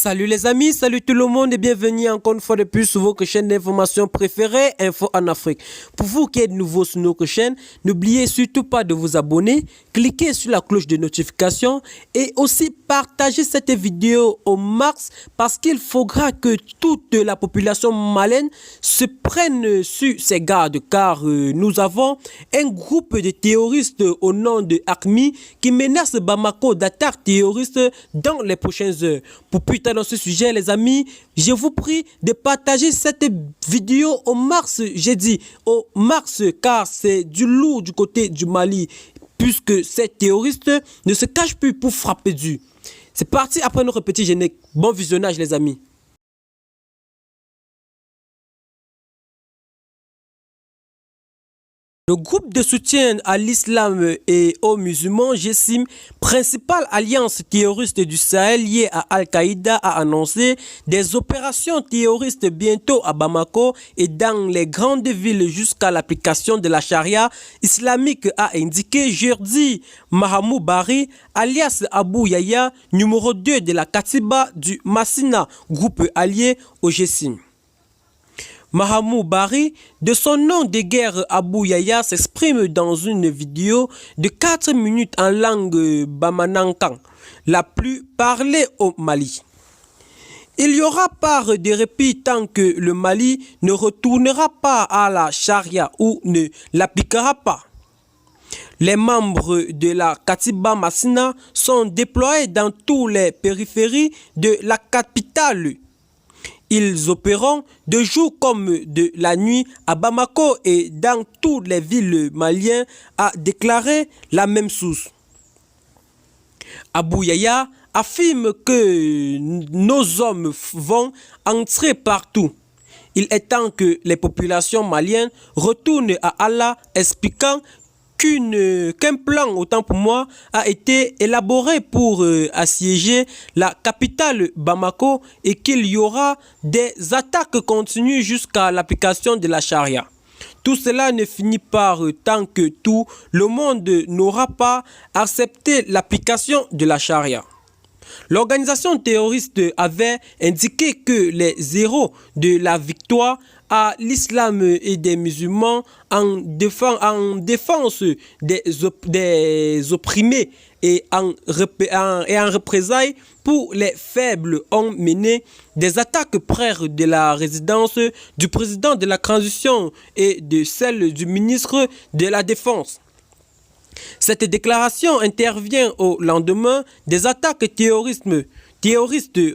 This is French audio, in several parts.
Salut les amis, salut tout le monde et bienvenue encore une fois de plus sur votre chaîne d'information préférée, Info en Afrique. Pour vous qui êtes nouveaux sur notre chaîne, n'oubliez surtout pas de vous abonner, cliquez sur la cloche de notification et aussi partagez cette vidéo au max parce qu'il faudra que toute la population malienne se prenne sur ses gardes car nous avons un groupe de terroristes au nom de AQMI qui menace Bamako d'attaques terroristes dans les prochaines heures. Pour plus tard dans ce sujet les amis, je vous prie de partager cette vidéo au max, j'ai dit au max car c'est du lourd du côté du Mali puisque ces terroristes ne se cachent plus pour frapper dur. C'est parti après notre petit générique. Bon visionnage les amis. Le groupe de soutien à l'islam et aux musulmans, GESIM, principale alliance terroriste du Sahel liée à Al-Qaïda, a annoncé des opérations terroristes bientôt à Bamako et dans les grandes villes jusqu'à l'application de la charia islamique, a indiqué jeudi Mahamoud Bari, alias Abou Yaya, numéro 2 de la Katiba du Massina, groupe allié au GESIM. Mahamoud Bari, de son nom de guerre Abou Yaya, s'exprime dans une vidéo de 4 minutes en langue bamanankan, la plus parlée au Mali. Il y aura pas de répit tant que le Mali ne retournera pas à la charia ou ne l'appliquera pas. Les membres de la Katiba Massina sont déployés dans toutes les périphéries de la capitale. Ils opéreront de jour comme de la nuit à Bamako et dans toutes les villes maliennes, a déclaré la même source. Abou Yaya affirme que nos hommes vont entrer partout. Il est temps que les populations maliennes retournent à Allah, expliquant qu'un plan, autant pour moi, a été élaboré pour assiéger la capitale Bamako et qu'il y aura des attaques continues jusqu'à l'application de la charia. Tout cela ne finit par tant que tout le monde n'aura pas accepté l'application de la charia. L'organisation terroriste avait indiqué que les héros de la victoire à l'islam et des musulmans en défense des opprimés et en représailles pour les faibles ont mené des attaques près de la résidence du président de la transition et de celle du ministre de la Défense. Cette déclaration intervient au lendemain des attaques terroristes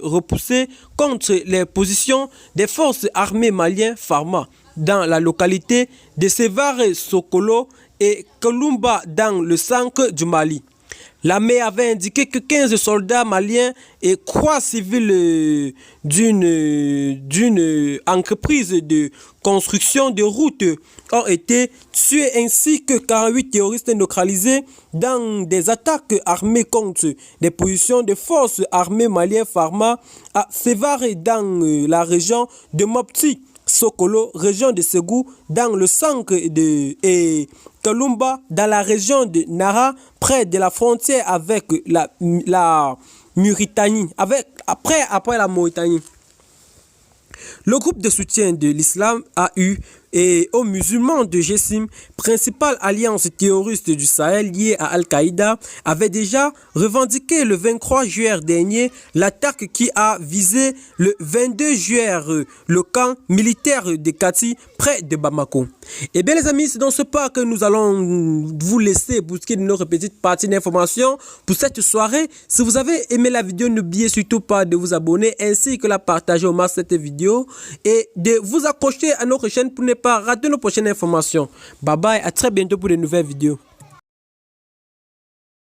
repoussées contre les positions des forces armées maliennes Farma dans la localité de Sévaré Sokolo et Kalumba dans le centre du Mali. L'armée avait indiqué que 15 soldats maliens et 3 civils d'une entreprise de construction de routes ont été tués ainsi que 48 terroristes neutralisés dans des attaques armées contre des positions de forces armées maliennes Farma à Sévaré dans la région de Mopti. Sokolo, région de Ségou, dans le centre et Kalumba, dans la région de Nara, près de la frontière avec la Mauritanie, après la Mauritanie. Le groupe de soutien de l'islam et aux musulmans de GESIM, principale alliance terroriste du Sahel liée à Al-Qaïda, avait déjà revendiqué le 23 juillet dernier l'attaque qui a visé le 22 juillet le camp militaire de Kati près de Bamako. Et bien les amis, c'est dans ce pas que nous allons vous laisser bousquer notre petite partie d'information pour cette soirée. Si vous avez aimé la vidéo, n'oubliez surtout pas de vous abonner ainsi que la partager au max cette vidéo et de vous accrocher à notre chaîne pour ne pas rater nos prochaines informations. Bye bye, à très bientôt pour de nouvelles vidéos.